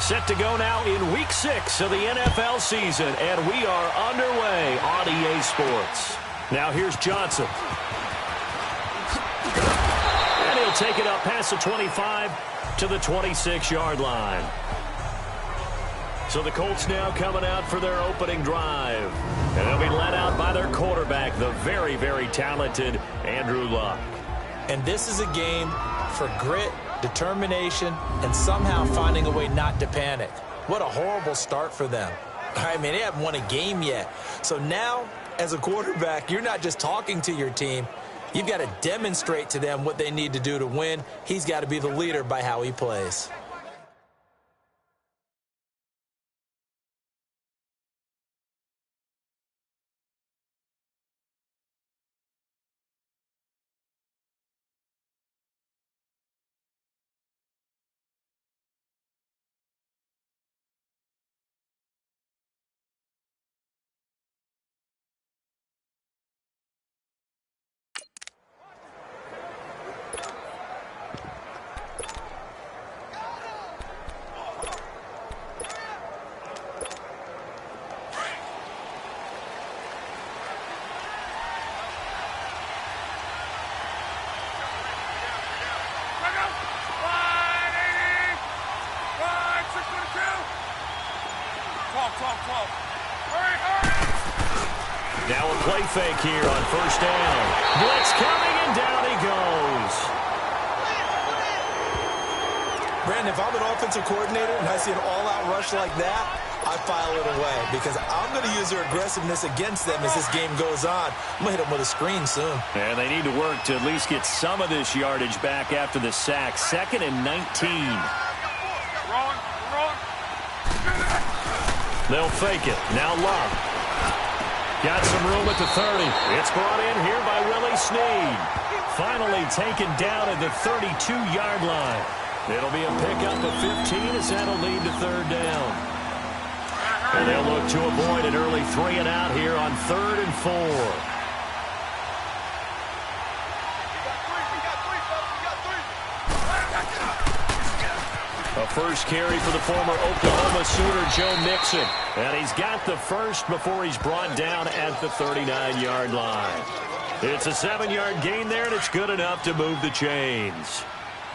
Set to go now in Week 6 of the NFL season, and we are underway on EA Sports. Now here's Johnson. And he'll take it up past the 25 to the 26-yard line. So the Colts now coming out for their opening drive. And they'll be led out by their quarterback, the very, very talented Andrew Luck. And this is a game for grit, determination, and somehow finding a way not to panic. What a horrible start for them. I mean, they haven't won a game yet. So now, as a quarterback, you're not just talking to your team. You've got to demonstrate to them what they need to do to win. He's got to be the leader by how he plays. Now a play fake here on first down. Blitz coming, and down he goes. Brandon, if I'm an offensive coordinator and I see an all-out rush like that, I file it away because I'm going to use their aggressiveness against them as this game goes on. I'm going to hit them with a screen soon. And they need to work to at least get some of this yardage back after the sack. 2nd and 19. They'll fake it. Now Luck. Got some room at the 30. It's brought in here by Willie Snead. Finally taken down at the 32-yard line. It'll be a pickup of 15 as that'll lead to third down. And they'll look to avoid an early 3 and out here on 3rd and 4. A first carry for the former Oklahoma Sooner, Joe Mixon. And he's got the first before he's brought down at the 39-yard line. It's a 7-yard gain there, and it's good enough to move the chains.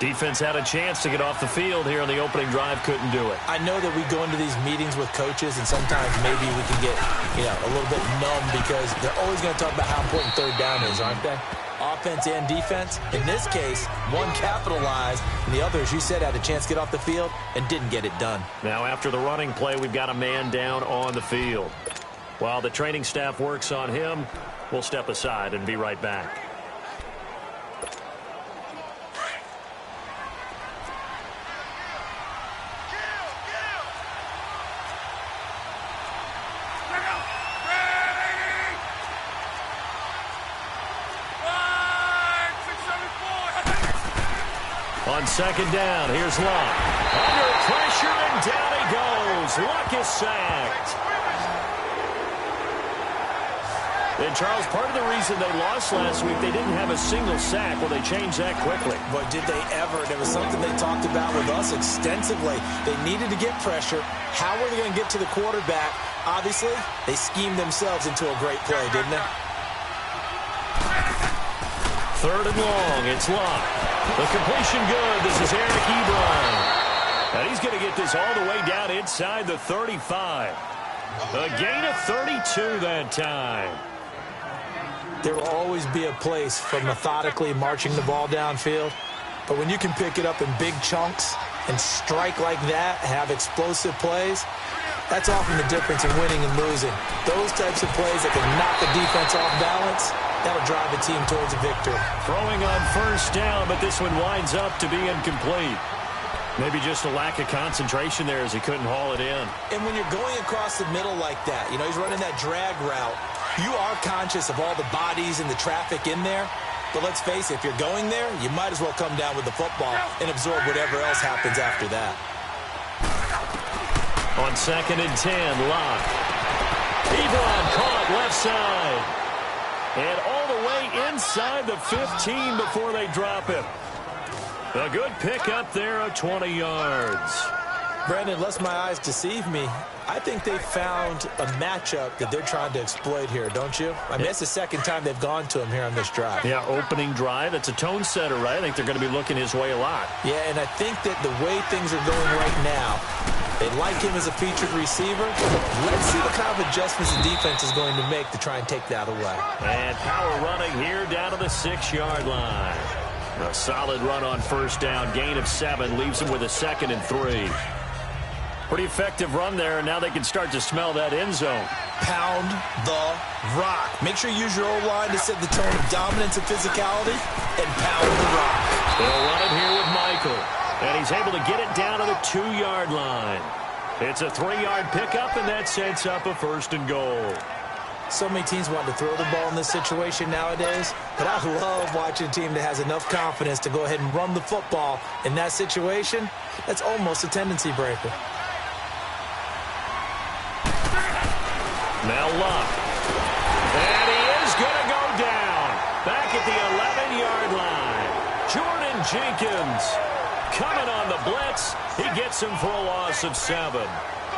Defense had a chance to get off the field here on the opening drive, couldn't do it. I know that we go into these meetings with coaches, and sometimes maybe we can get, a little bit numb because they're always going to talk about how important third down is, aren't they? Offense and defense. In this case, one capitalized, and the other, as you said, had a chance to get off the field and didn't get it done. Now, after the running play, we've got a man down on the field. While the training staff works on him, we'll step aside and be right back. On second down, here's Luck. Under pressure, and down he goes. Luck is sacked. And, Charles, part of the reason they lost last week, they didn't have a single sack. Well, they changed that quickly. But did they ever? There was something they talked about with us extensively. They needed to get pressure. How were they going to get to the quarterback? Obviously, they schemed themselves into a great play, didn't they? 3rd and long, it's Luck. The completion good. This is Eric Ebron. And he's going to get this all the way down inside the 35. A gain of 32 that time. There will always be a place for methodically marching the ball downfield. But when you can pick it up in big chunks and strike like that, have explosive plays, that's often the difference in winning and losing. Those types of plays that can knock the defense off balance, that'll drive the team towards a victory. Throwing on first down, but this one winds up to be incomplete. Maybe just a lack of concentration there as he couldn't haul it in. And when you're going across the middle like that, he's running that drag route, you are conscious of all the bodies and the traffic in there. But let's face it, if you're going there, you might as well come down with the football and absorb whatever else happens after that. On 2nd and 10, Luck. Ebron caught left side. And all the way inside the 15 before they drop him. A good pickup there of 20 yards. Brandon, unless my eyes deceive me, I think they found a matchup that they're trying to exploit here, don't you? I mean, it's the second time they've gone to him here on this drive. Yeah, opening drive. It's a tone setter, right? I think they're going to be looking his way a lot. Yeah, and I think that the way things are going right now, they like him as a featured receiver. Let's see what kind of adjustments the defense is going to make to try and take that away. And power running here down to the 6-yard line. A solid run on first down. Gain of 7 leaves him with a 2nd and 3. Pretty effective run there, and now they can start to smell that end zone. Pound the rock. Make sure you use your O-line to set the tone of dominance and physicality, and pound the rock. They'll run it here with Michael, and he's able to get it down to the 2-yard line. It's a 3-yard pickup, and that sets up a 1st and goal. So many teams want to throw the ball in this situation nowadays, but I love watching a team that has enough confidence to go ahead and run the football in that situation. That's almost a tendency breaker. Now Luck. And he is going to go down. Back at the 11-yard line. Jordan Jenkins coming on the blitz. He gets him for a loss of 7.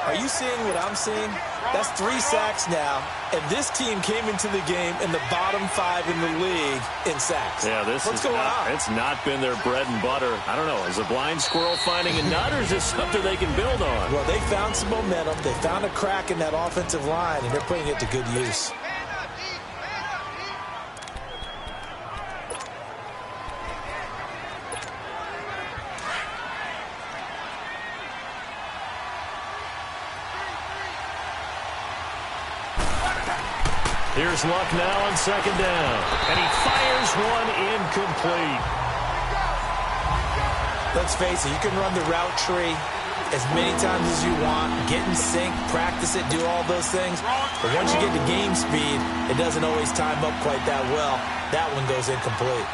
Are you seeing what I'm seeing? That's 3 sacks now, and this team came into the game in the bottom 5 in the league in sacks. Yeah, what's going on? It's not been their bread and butter. I don't know. Is a blind squirrel finding a nut, or is this something they can build on? Well, they found some momentum. They found a crack in that offensive line, and they're putting it to good use. Here's Luck now on 2nd down. And he fires one incomplete. Let's face it, you can run the route tree as many times as you want, get in sync, practice it, do all those things. But once you get to game speed, it doesn't always time up quite that well. That one goes incomplete.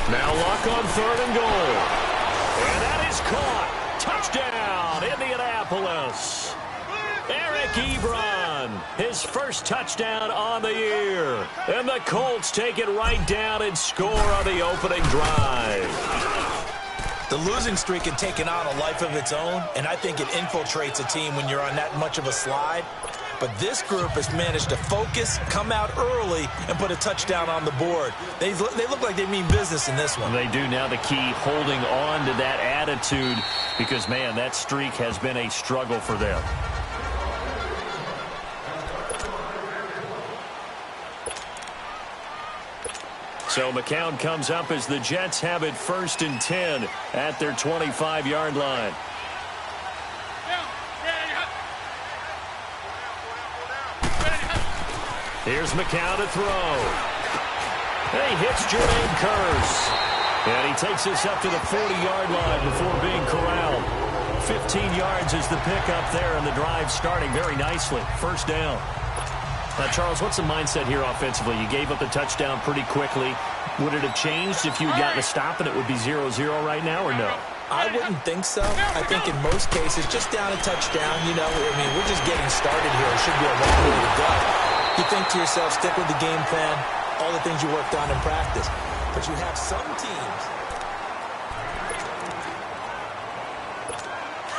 Now Luck on 3rd and goal. And that is caught. Touchdown, Indianapolis. Eric Ebron, his first touchdown on the year. And the Colts take it right down and score on the opening drive. The losing streak had taken on a life of its own, and I think it infiltrates a team when you're on that much of a slide. But this group has managed to focus, come out early, and put a touchdown on the board. They look like they mean business in this one. They do. Now the key, holding on to that attitude, because, man, that streak has been a struggle for them. So McCown comes up as the Jets have it 1st and 10 at their 25-yard line. Here's McCown to throw. And he hits Jermaine Kearse. And he takes us up to the 40-yard line before being corralled. 15 yards is the pickup there, and the drive starting very nicely. 1st down. Now, Charles, what's the mindset here offensively? You gave up the touchdown pretty quickly. Would it have changed if you had gotten a stop and it would be 0-0 right now, or no? I wouldn't think so. I think in most cases, just down a touchdown, you know, I mean, we're just getting started here. It should be a long way to go. You think to yourself, stick with the game plan, all the things you worked on in practice. But you have some teams.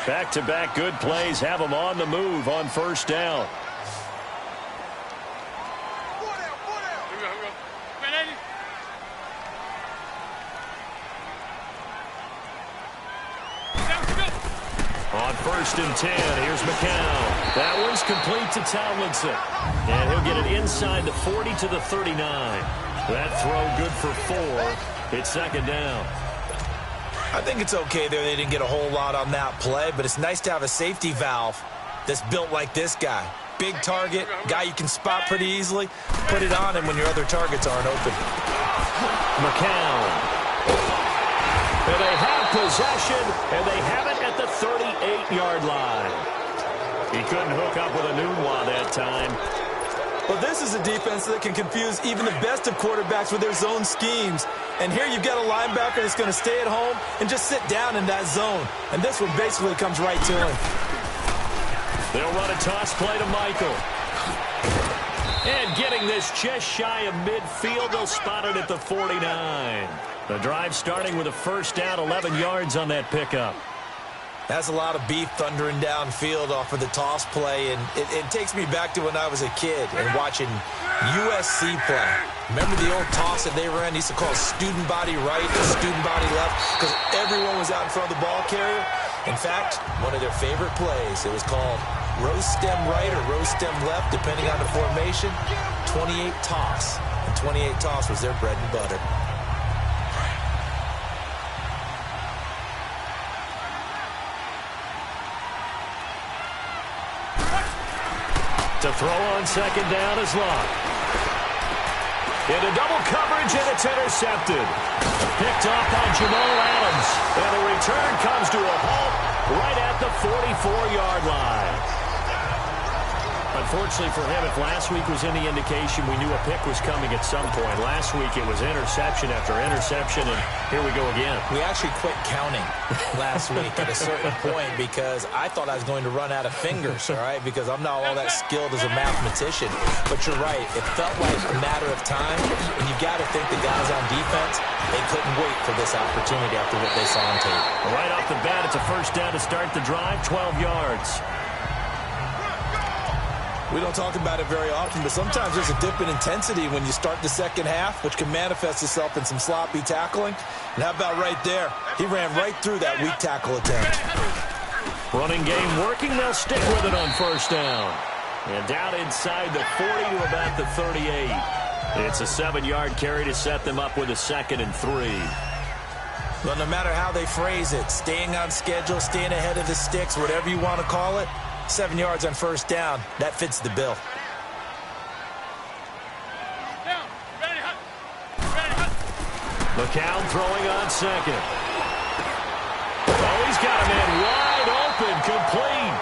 Back-to-back good plays have them on the move on 1st down. On 1st and 10, here's McCown. That one's complete to Tomlinson. And he'll get it inside the 40 to the 39. That throw good for 4. It's 2nd down. I think it's okay there. They didn't get a whole lot on that play, but it's nice to have a safety valve that's built like this guy. Big target, guy you can spot pretty easily. Put it on him when your other targets aren't open. McCown. And they have possession, and they have it at the 38-yard line. He couldn't hook up with a Nunwa that time. Well, this is a defense that can confuse even the best of quarterbacks with their zone schemes. And here you've got a linebacker that's going to stay at home and just sit down in that zone. And this one basically comes right to him. They'll run a toss play to Michael. And getting this just shy of midfield, they'll spot it at the 49. The drive starting with a first down, 11 yards on that pickup. That's a lot of beef thundering downfield off of the toss play, and it takes me back to when I was a kid and watching USC play. Remember the old toss that they ran? They used to call student body right and student body left because everyone was out in front of the ball carrier. In fact, one of their favorite plays, it was called rose stem right or rose stem left, depending on the formation, 28 toss. And 28 toss was their bread and butter. To throw on second down is Locke. Into double coverage, and it's intercepted. Picked off by Jamal Adams. And the return comes to a halt right at the 44-yard line. Unfortunately for him, if last week was any indication, we knew a pick was coming at some point. Last week it was interception after interception, and here we go again. We actually quit counting last week at a certain point because I thought I was going to run out of fingers, all right, because I'm not all that skilled as a mathematician. But you're right. It felt like a matter of time, and you've got to think the guys on defense, they couldn't wait for this opportunity after what they saw on tape. Right off the bat, it's a first down to start the drive, 12 yards. We don't talk about it very often, but sometimes there's a dip in intensity when you start the second half, which can manifest itself in some sloppy tackling. And how about right there? He ran right through that weak tackle attempt. Running game working. They'll stick with it on first down. And down inside the 40 to about the 38. It's a 7-yard carry to set them up with a 2nd and 3. Well, no matter how they phrase it, staying on schedule, staying ahead of the sticks, whatever you want to call it, 7 yards on first down. That fits the bill. McCown throwing on second. Oh, he's got a man wide open, complete.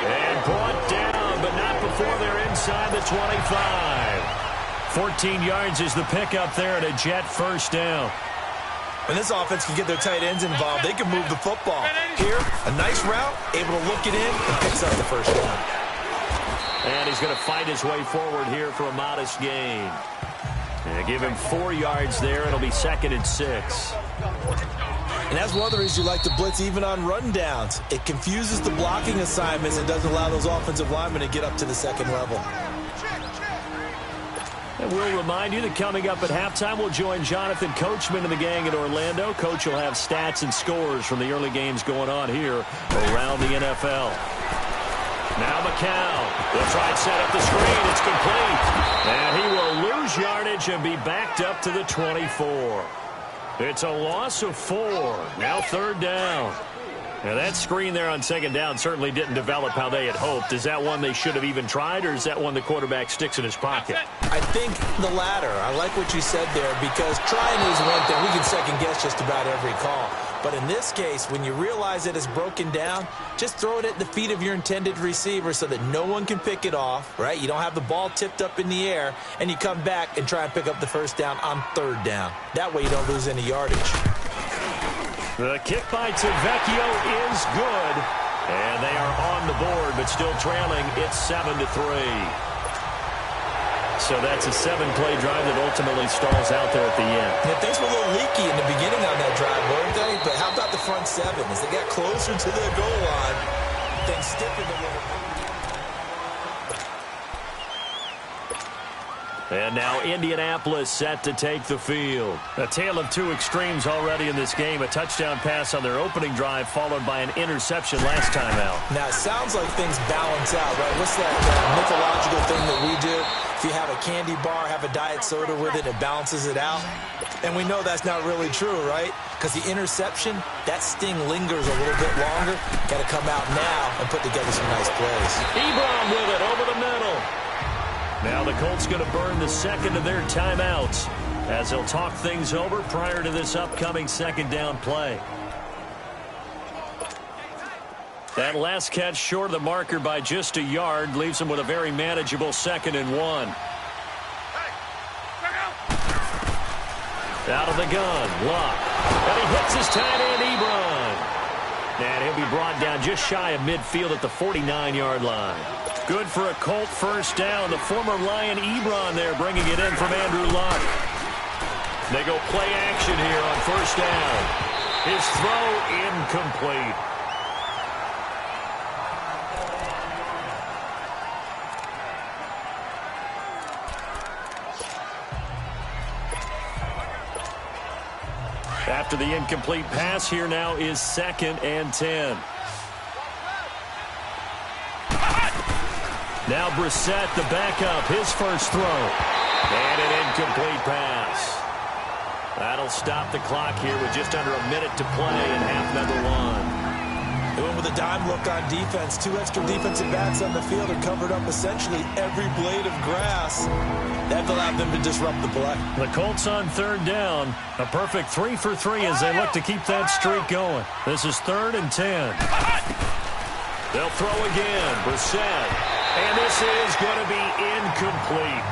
And brought down, but not before they're inside the 25. 14 yards is the pickup there at a Jet first down. When this offense can get their tight ends involved, they can move the football. Here, a nice route, able to look it in, and picks up the first down. And he's going to fight his way forward here for a modest gain. And give him 4 yards there. It'll be 2nd and 6. And that's one of the reasons you like to blitz even on rundowns. It confuses the blocking assignments and doesn't allow those offensive linemen to get up to the second level. And we'll remind you that coming up at halftime, we'll join Jonathan Coachman and the gang in Orlando. Coach will have stats and scores from the early games going on here around the NFL. Now McCown will try and set up the screen. It's complete. And he will lose yardage and be backed up to the 24. It's a loss of 4. Now 3rd down. Now, that screen there on second down certainly didn't develop how they had hoped. Is that one they should have even tried, or is that one the quarterback sticks in his pocket? I think the latter. I like what you said there, because trying is one thing. We can second-guess just about every call. But in this case, when you realize that it's broken down, just throw it at the feet of your intended receiver so that no one can pick it off, right? You don't have the ball tipped up in the air, and you come back and try and pick up the first down on 3rd down. That way you don't lose any yardage. The kick by Tavecchio is good. And they are on the board, but still trailing. It's 7-3. So that's a 7-play drive that ultimately stalls out there at the end. Yeah, things were a little leaky in the beginning on that drive, weren't they? But how about the front 7? As they got closer to the goal line, things stiffened a little. And now Indianapolis set to take the field. A tale of two extremes already in this game. A touchdown pass on their opening drive, followed by an interception last time out. Now, it sounds like things balance out, right? What's that mythological thing that we do? If you have a candy bar, have a diet soda with it, it balances it out. And we know that's not really true, right? Because the interception, that sting lingers a little bit longer. Got to come out now and put together some nice plays. Ebron with it over the middle. Now the Colts going to burn the second of their timeouts as they'll talk things over prior to this upcoming second down play. That last catch short of the marker by just a yard leaves them with a very manageable 2nd and 1. Out of the gun, Locke. And he hits his tight end, Ebron. And he'll be brought down just shy of midfield at the 49-yard line. Good for a Colt first down. The former Lion Ebron there bringing it in from Andrew Luck. They go play action here on first down. His throw incomplete. After the incomplete pass, here now is 2nd and 10. Now Brissett, the backup, his first throw. And an incomplete pass. That'll stop the clock here with just under a minute to play in half number 1. They went with a dime look on defense. 2 extra defensive backs on the field and covered up essentially every blade of grass. That allowed them to disrupt the play. The Colts on 3rd down. A perfect 3 for 3 as they look to keep that streak going. This is 3rd and 10. They'll throw again. Brissett. And this is going to be incomplete.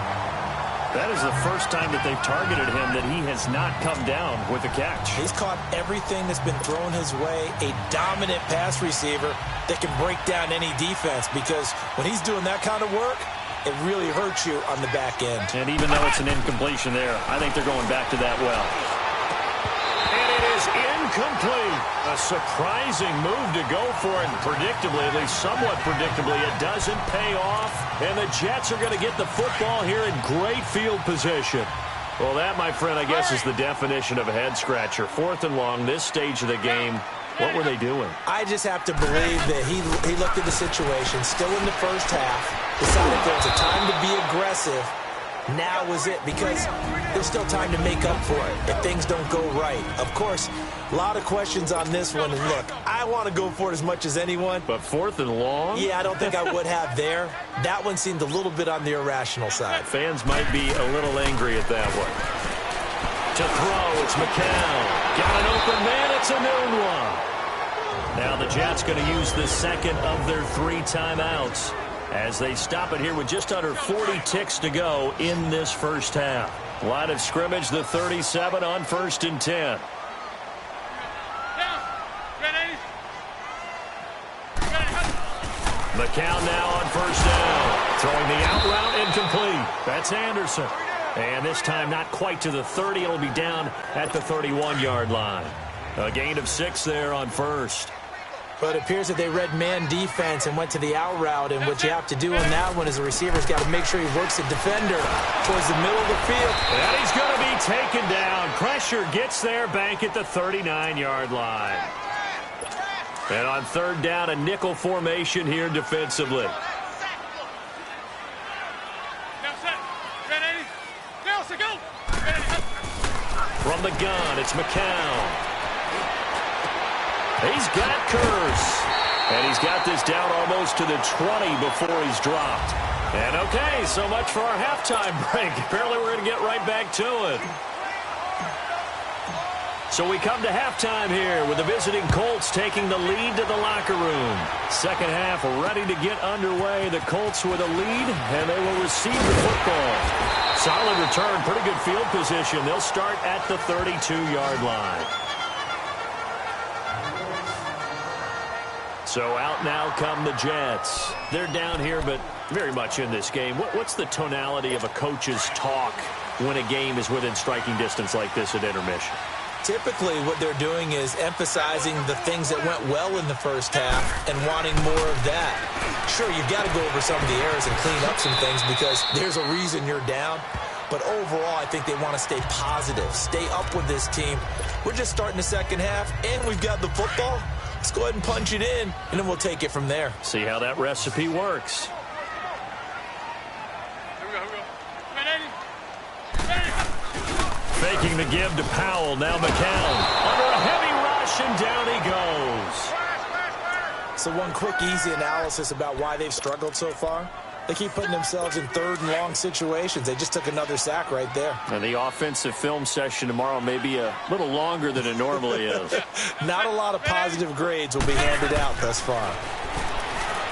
That is the first time that they've targeted him that he has not come down with a catch. He's caught everything that's been thrown his way. A dominant pass receiver that can break down any defense, because when he's doing that kind of work, it really hurts you on the back end. And even though it's an incompletion there, I think they're going back to that well. And it is incomplete. A surprising move to go for it. Predictably, at least somewhat predictably, it doesn't pay off. And the Jets are going to get the football here in great field position. Well, that, my friend, I guess is the definition of a head-scratcher. 4th and long, this stage of the game. What were they doing? I just have to believe that he looked at the situation, still in the first half, decided there was a time to be aggressive. Now was it, because there's still time to make up for it if things don't go right. Of course, a lot of questions on this one. And look, I want to go for it as much as anyone. But 4th and long? Yeah, I don't think I would have there. That one seemed a little bit on the irrational side. Fans might be a little angry at that one. To throw, it's McCown. Got an open man, it's a noon one. Now the Jets going to use the 2nd of their 3 timeouts as they stop it here with just under 40 ticks to go in this first half. Line of scrimmage, the 37 on 1st and 10. McCown now on first down. Throwing the out route, incomplete. That's Anderson. And this time not quite to the 30. It'll be down at the 31-yard line. A gain of 6 there on first. But it appears that they read man defense and went to the out route, and what you have to do on that one is the receiver's got to make sure he works the defender towards the middle of the field. And he's going to be taken down. Pressure gets there, bank at the 39-yard line. And on 3rd down, a nickel formation here defensively. From the gun, it's McCown. He's got Curse. And he's got this down almost to the 20 before he's dropped. And okay, so much for our halftime break. Apparently we're going to get right back to it. So we come to halftime here with the visiting Colts taking the lead to the locker room. Second half ready to get underway. The Colts with a lead, and they will receive the football. Solid return, pretty good field position. They'll start at the 32-yard line. So out now come the Jets. They're down here, but very much in this game. What's the tonality of a coach's talk when a game is within striking distance like this at intermission? Typically, what they're doing is emphasizing the things that went well in the first half and wanting more of that. Sure, you've got to go over some of the errors and clean up some things because there's a reason you're down. But overall, I think they want to stay positive, stay up with this team. We're just starting the second half, and we've got the football. Let's go ahead and punch it in, and then we'll take it from there. See how that recipe works. Faking the give to Powell. Now McCown under a heavy rush, and down he goes. So one quick, easy analysis about why they've struggled so far. They keep putting themselves in 3rd and long situations. They just took another sack right there. And the offensive film session tomorrow may be a little longer than it normally is. Not a lot of positive grades will be handed out thus far.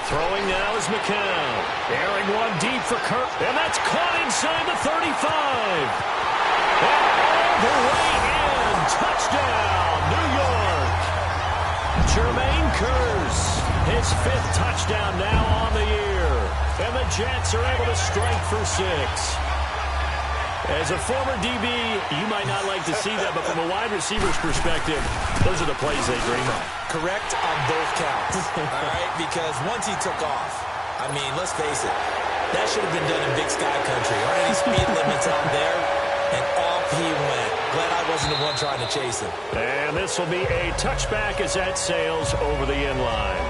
Throwing now is McCown. Airing one deep for Kirk. And that's caught inside the 35. And all the way in. Touchdown, New York. Jermaine Kearse, his 5th touchdown now on the year. And the Jets are able to strike for 6. As a former DB, you might not like to see that, but from a wide receiver's perspective, those are the plays they dream of. Correct on both counts, all right? Because once he took off, I mean, let's face it, that should have been done in Big Sky Country. Aren't any speed limits out there? And off he went. Glad I wasn't the one trying to chase him. And this will be a touchback as that sails over the end line.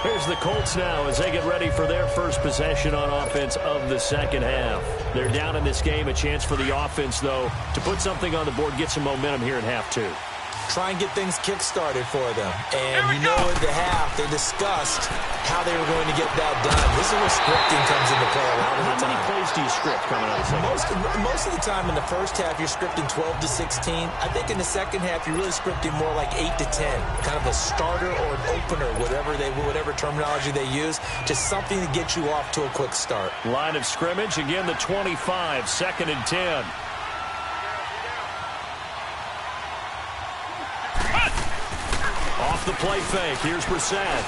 Here's the Colts now as they get ready for their first possession on offense of the second half. They're down in this game. A chance for the offense, though, to put something on the board, get some momentum here in half two. Try and get things kick-started for them. And you know at the half, they discussed how they were going to get that done. This is where scripting comes into play a lot of the time. How many plays do you script coming out of the second half? Most of the time in the first half, you're scripting 12 to 16. I think in the second half, you're really scripting more like 8 to 10. Kind of a starter or an opener, whatever terminology they use. Just something to get you off to a quick start. Line of scrimmage, again the 25, 2nd and 10. Off the play fake. Here's Brissett.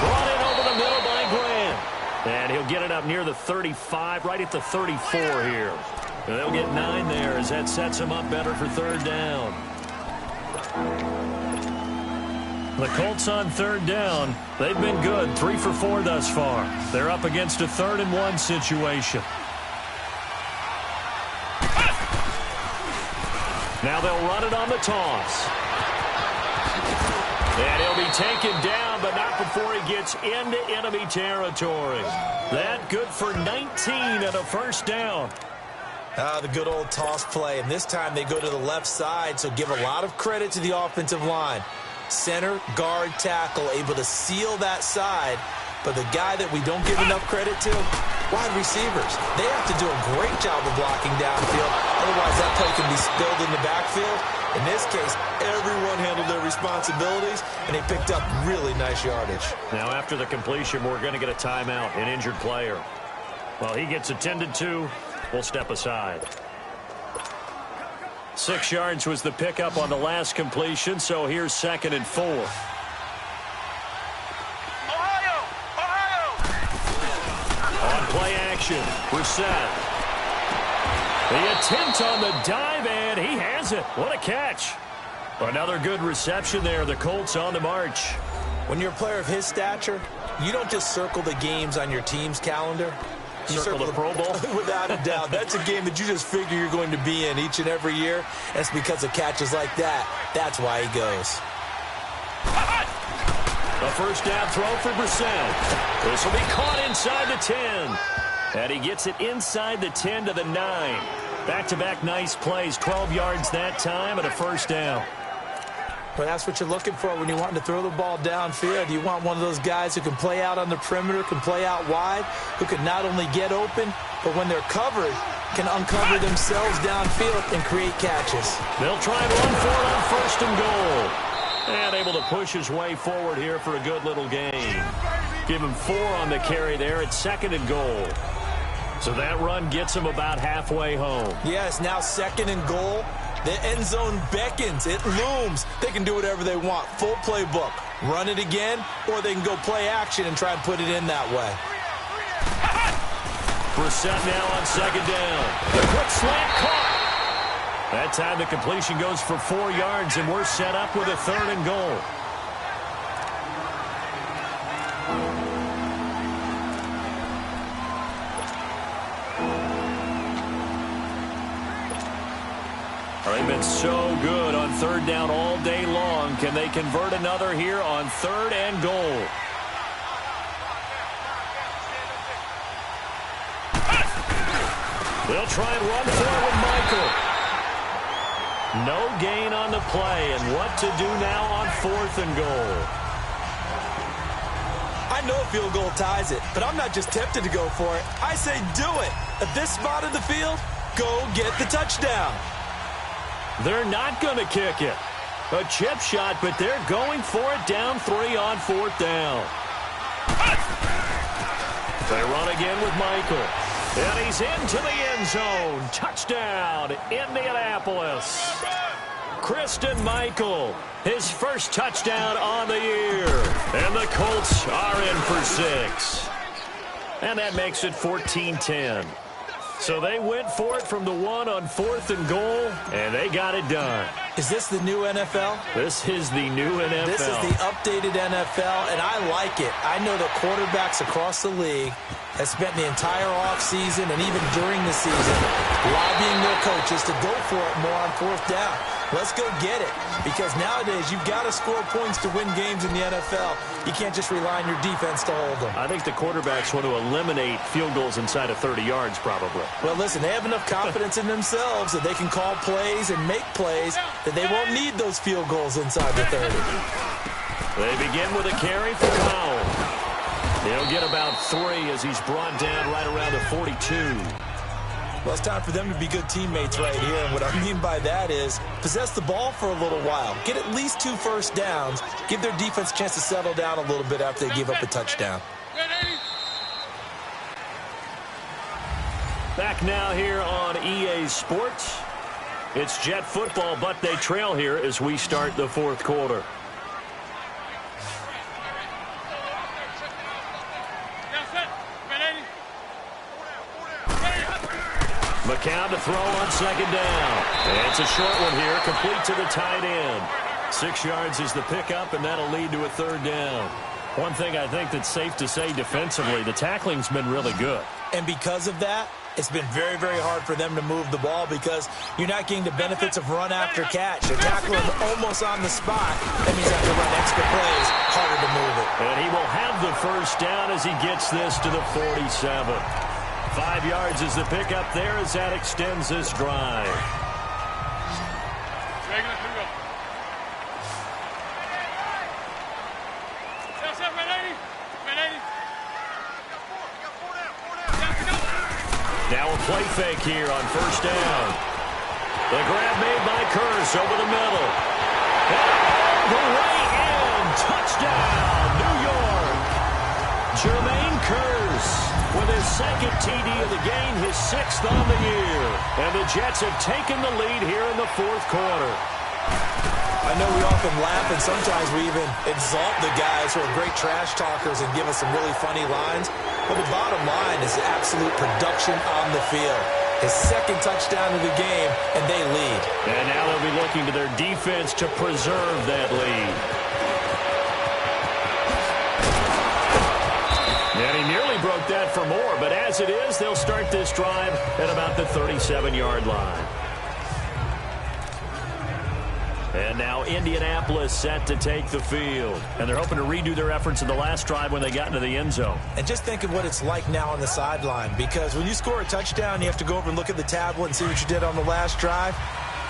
Brought in over the middle by Grant. And he'll get it up near the 35, right at the 34 here. And they'll get 9 there as that sets him up better for third down. The Colts on third down. They've been good, 3 for 4 thus far. They're up against a 3rd and 1 situation. Now they'll run it on the toss. And he'll be taken down, but not before he gets into enemy territory. That good for 19 and a first down. The good old toss play. And this time they go to the left side, so give a lot of credit to the offensive line. Center, guard, tackle, able to seal that side. But the guy that we don't give enough credit to, wide receivers. They have to do a great job of blocking downfield. Otherwise, that play can be spilled in the backfield. In this case, everyone handled their responsibilities, and they picked up really nice yardage. Now, after the completion, we're going to get a timeout, an injured player. Well, he gets attended to. We'll step aside. 6 yards was the pickup on the last completion, so here's 2nd and 4. On play action, Brissett. The attempt on the dive, and he has it. What a catch. Another good reception there. The Colts on the march. When you're a player of his stature, you don't just circle the games on your team's calendar. You circle the Pro Bowl? Without a doubt. That's a game that you just figure you're going to be in each and every year. That's because of catches like that. That's why he goes. A first down throw for Brissett. This will be caught inside the 10. And he gets it inside the 10 to the 9. Back-to-back nice plays. 12 yards that time and a first down. Well, that's what you're looking for when you want to throw the ball downfield. You want one of those guys who can play out on the perimeter, can play out wide, who can not only get open, but when they're covered, can uncover themselves downfield and create catches. They'll try and run for it on 1st and goal. And able to push his way forward here for a good little gain. Give him 4 on the carry there at 2nd and goal. So that run gets him about halfway home. Yes, now 2nd and goal. The end zone beckons. It looms. They can do whatever they want. Full playbook. Run it again, or they can go play action and try and put it in that way. Brissett now on 2nd down. The quick slant caught. That time the completion goes for 4 yards, and we're set up with a 3rd and goal. They've been so good on 3rd down all day long. Can they convert another here on 3rd and goal? They'll try and run forward, Michael. No gain on the play, and what to do now on 4th and goal. I know a field goal ties it, but I'm not just tempted to go for it. I say do it. At this spot of the field, go get the touchdown. They're not going to kick it. A chip shot, but they're going for it down 3 on 4th down. They run again with Michael. And he's into the end zone. Touchdown, Indianapolis. Christine Michael, his first touchdown on the year. And the Colts are in for 6. And that makes it 14-10. So they went for it from the 1 on 4th and goal, and they got it done. Is this the new NFL? This is the new NFL. This is the updated NFL, and I like it. I know that quarterbacks across the league have spent the entire offseason and even during the season lobbying their coaches to go for it more on 4th down. Let's go get it, because nowadays you've got to score points to win games in the NFL. You can't just rely on your defense to hold them. I think the quarterbacks want to eliminate field goals inside of 30 yards probably. Well, listen, they have enough confidence in themselves that they can call plays and make plays that they won't need those field goals inside the 30. They begin with a carry for Powell. He'll get about 3 as he's brought down right around the 42. Well, it's time for them to be good teammates right here. And what I mean by that is possess the ball for a little while. Get at least 2 first downs. Give their defense a chance to settle down a little bit after they give up a touchdown. Back now here on EA Sports. It's Jet football, but they trail here as we start the 4th quarter. McCown to throw on 2nd down. And it's a short one here, complete to the tight end. 6 yards is the pickup, and that'll lead to a 3rd down. One thing I think that's safe to say defensively, the tackling's been really good. And because of that, it's been very, very hard for them to move the ball because you're not getting the benefits of run after catch. You're tackling almost on the spot. That means you have to run extra plays, harder to move it. And he will have the 1st down as he gets this to the 47. 5 yards is the pickup there as that extends this drive. Now a play fake here on 1st down. The grab made by Curse over the middle. And the way in. Touchdown, New York. Jermaine Curse with his 2nd TD of the game, his 6th on the year. And the Jets have taken the lead here in the 4th quarter. I know we often laugh and sometimes we even exalt the guys who are great trash talkers and give us some really funny lines. But the bottom line is the absolute production on the field. His 2nd touchdown of the game, and they lead. And now they'll be looking to their defense to preserve that lead. And he nearly broke that for more, but as it is, they'll start this drive at about the 37-yard line. And now Indianapolis set to take the field. And they're hoping to redo their efforts in the last drive when they got into the end zone. And just think of what it's like now on the sideline, because when you score a touchdown, you have to go over and look at the tablet and see what you did on the last drive.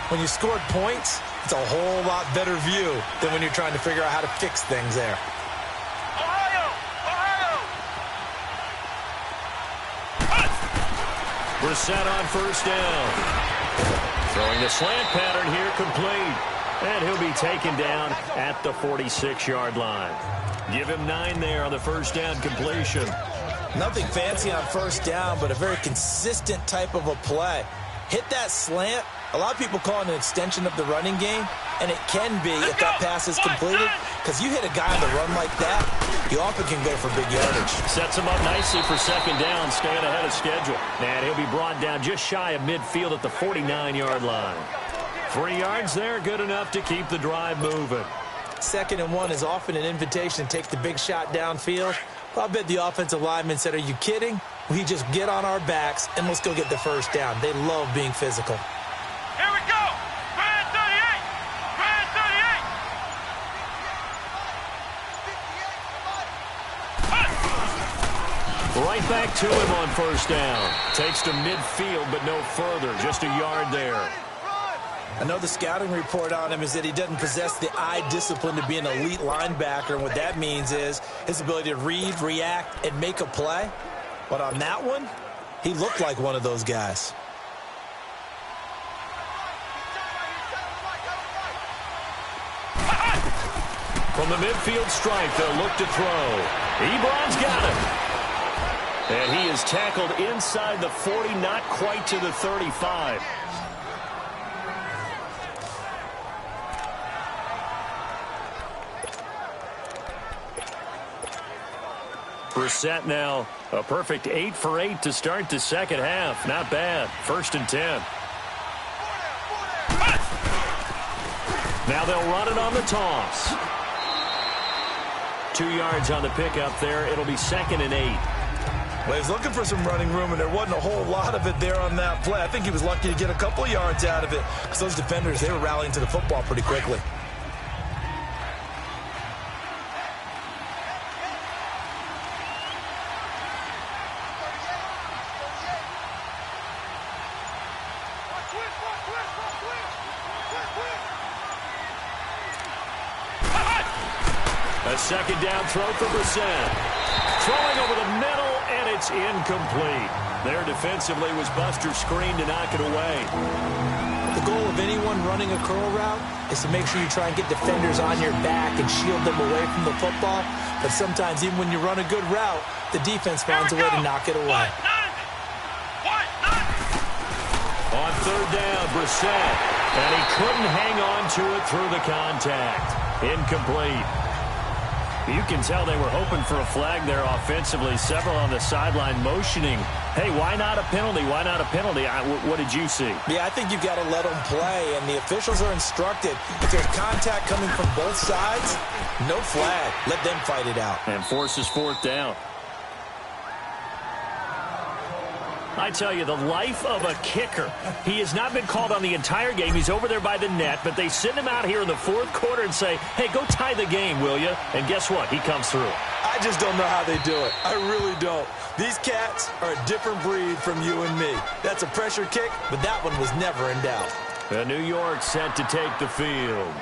When you scored points, it's a whole lot better view than when you're trying to figure out how to fix things there. We're set on 1st down. Throwing the slant pattern here complete. And he'll be taken down at the 46-yard line. Give him 9 there on the 1st down completion. Nothing fancy on 1st down, but a very consistent type of a play. Hit that slant. A lot of people call it an extension of the running game, and it can be if that pass is completed, because you hit a guy on the run like that, you often can go for big yardage. Sets him up nicely for 2nd down, staying ahead of schedule. And he'll be brought down just shy of midfield at the 49-yard line. 3 yards there, good enough to keep the drive moving. 2nd and 1 is often an invitation to take the big shot downfield. Well, I bet the offensive lineman said, are you kidding? We just get on our backs and let's go get the 1st down. They love being physical. Here we go. Brand 38. Brand 38. Right back to him on 1st down. Takes to midfield, but no further. Just a yard there. I know the scouting report on him is that he doesn't possess the eye discipline to be an elite linebacker, and what that means is his ability to read, react, and make a play. But on that one, he looked like one of those guys. From the midfield stripe, they'll look to throw. Ebron's got it. And he is tackled inside the 40, not quite to the 35. Brissett now a perfect 8 for 8 to start the second half. Not bad. 1st and 10. Now they'll run it on the toss. 2 yards on the pickup there. It'll be 2nd and 8. Well, he was looking for some running room, and there wasn't a whole lot of it there on that play. I think he was lucky to get a couple of yards out of it because those defenders, they were rallying to the football pretty quickly. A 2nd down throw for Brissett. Throwing over the middle, and it's incomplete. There defensively was Buster's screen to knock it away. The goal of anyone running a curl route is to make sure you try and get defenders on your back and shield them away from the football. But sometimes, even when you run a good route, the defense finds a way to knock it away. On 3rd down, Brissett. And he couldn't hang on to it through the contact. Incomplete. You can tell they were hoping for a flag there offensively. Several on the sideline motioning, hey, why not a penalty? Why not a penalty? What did you see? Yeah, I think you've got to let them play, and the officials are instructed. If there's contact coming from both sides, no flag. Let them fight it out. And forces 4th down. I tell you, the life of a kicker. He has not been called on the entire game. He's over there by the net, but they send him out here in the 4th quarter and say, hey, go tie the game, will you? And guess what? He comes through. I just don't know how they do it. I really don't. These cats are a different breed from you and me. That's a pressure kick, but that one was never in doubt. New York set to take the field.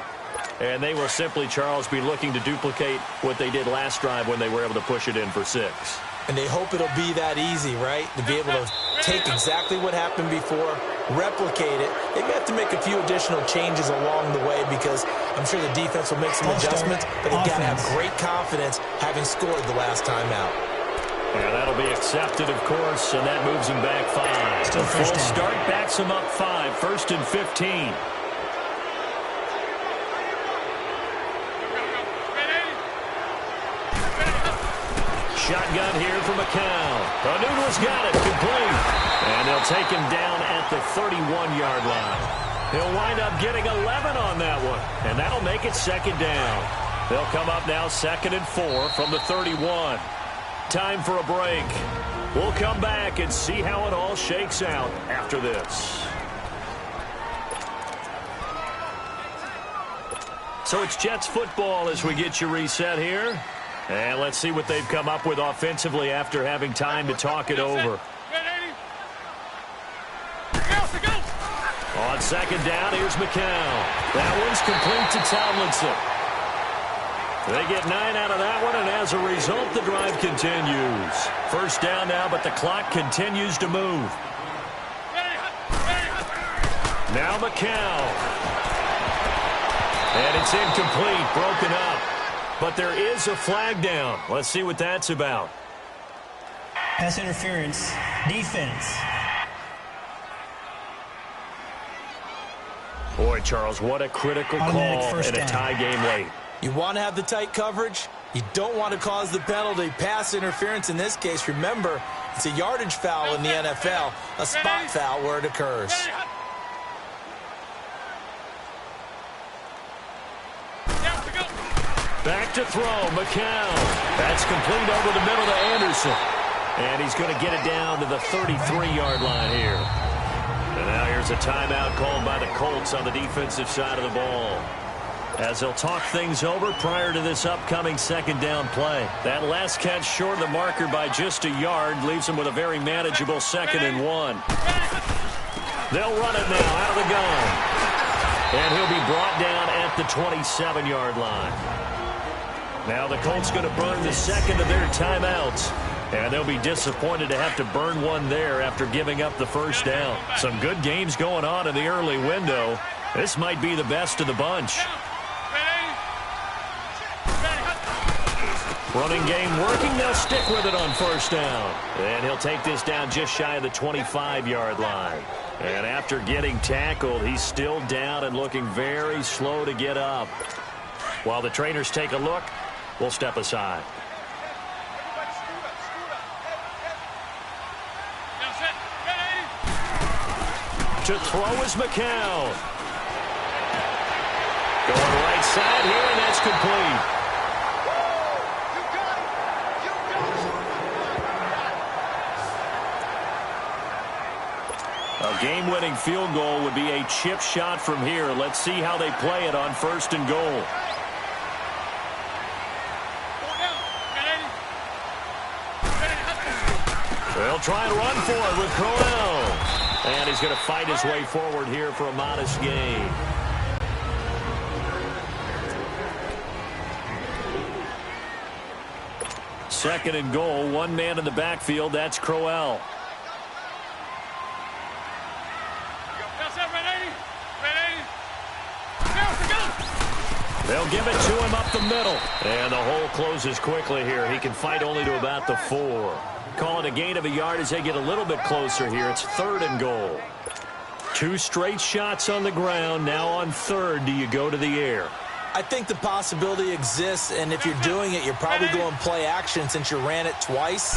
And they will simply, Charles, be looking to duplicate what they did last drive when they were able to push it in for 6. And they hope it'll be that easy, right? To be able to take exactly what happened before, replicate it. They may have to make a few additional changes along the way because I'm sure the defense will make some adjustments, but they've got to have great confidence having scored the last time out. Yeah, that'll be accepted, of course, and that moves him back 5. The full start backs him up 5, 1st and 15. Shotgun here for McCown. O'Noodle's got it, complete. And they'll take him down at the 31-yard line. He'll wind up getting 11 on that one, and that'll make it 2nd down. They'll come up now 2nd and 4 from the 31. Time for a break. We'll come back and see how it all shakes out after this. So it's Jets football as we get you reset here. And let's see what they've come up with offensively after having time to talk it over. On 2nd down, here's McCown. That one's complete to Tomlinson. They get 9 out of that one, and as a result, the drive continues. 1st down now, but the clock continues to move. Now McCown. And it's incomplete, broken up. But there is a flag down. Let's see what that's about. Pass interference, defense. Boy, Charles, what a critical call in a tie game late. You want to have the tight coverage. You don't want to cause the penalty. Pass interference in this case, remember, it's a yardage foul in the NFL, a spot foul where it occurs. Back to throw, McCown. That's complete over the middle to Anderson. And he's going to get it down to the 33-yard line here. And now here's a timeout called by the Colts on the defensive side of the ball, as they'll talk things over prior to this upcoming 2nd down play. That last catch short of the marker by just a yard leaves him with a very manageable 2nd and 1. They'll run it now out of the gun. And he'll be brought down at the 27-yard line. Now the Colts going to burn the 2nd of their timeouts. And they'll be disappointed to have to burn one there after giving up the 1st down. Some good games going on in the early window. This might be the best of the bunch. Running game working. They'll stick with it on 1st down. And he'll take this down just shy of the 25-yard line. And after getting tackled, he's still down and looking very slow to get up. While the trainers take a look, we'll step aside. To throw is McCown. Going right side here, and that's complete. A game-winning field goal would be a chip shot from here. Let's see how they play it on 1st and goal. They'll try and run for it with Crowell. And he's going to fight his way forward here for a modest gain. Second and goal, one man in the backfield. That's Crowell. They'll give it to him up the middle. And the hole closes quickly here. He can fight only to about the 4. Call it a gain of a yard as they get a little bit closer here. It's 3rd and goal. 2 straight shots on the ground. Now on 3rd, do you go to the air? I think the possibility exists, and if you're doing it, you're probably going play action since you ran it twice.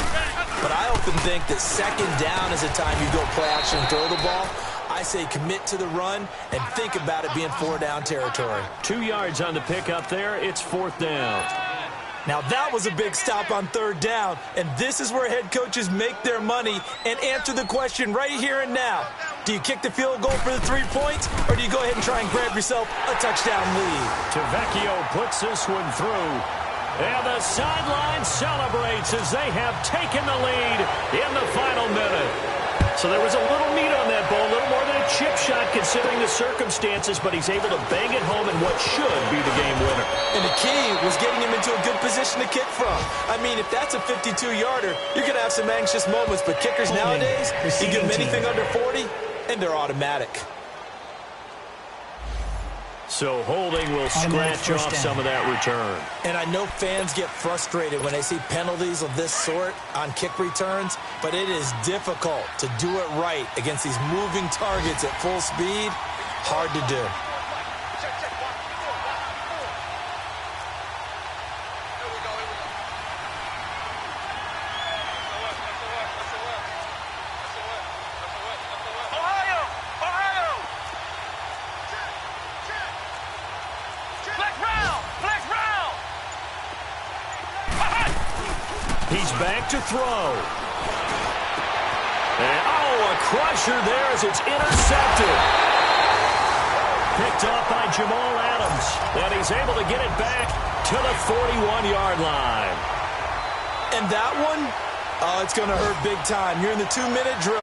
But I often think that 2nd down is a time you go play action and throw the ball. I say commit to the run and think about it being 4-down territory. 2 yards on the pickup there. It's 4th down. Now that was a big stop on 3rd down, and this is where head coaches make their money and answer the question right here and now. Do you kick the field goal for the 3 points, or do you go ahead and try and grab yourself a touchdown lead? Tavecchio puts this one through. And the sideline celebrates as they have taken the lead in the final minute. So there was a little meat on that ball, a little more than a chip shot considering the circumstances, but he's able to bang it home in what should be the game winner. And the key was getting him into a good position to kick from. I mean, if that's a 52-yarder, you're going to have some anxious moments, but kickers nowadays, you give them anything under 40, and they're automatic. So holding will scratch off some of that return. And I know fans get frustrated when they see penalties of this sort on kick returns, but it is difficult to do it right against these moving targets at full speed. Hard to do. He's back to throw. And, a crusher there as it's intercepted. Picked off by Jamal Adams. And he's able to get it back to the 41-yard line. And that one, it's going to hurt big time. You're in the 2-minute drill.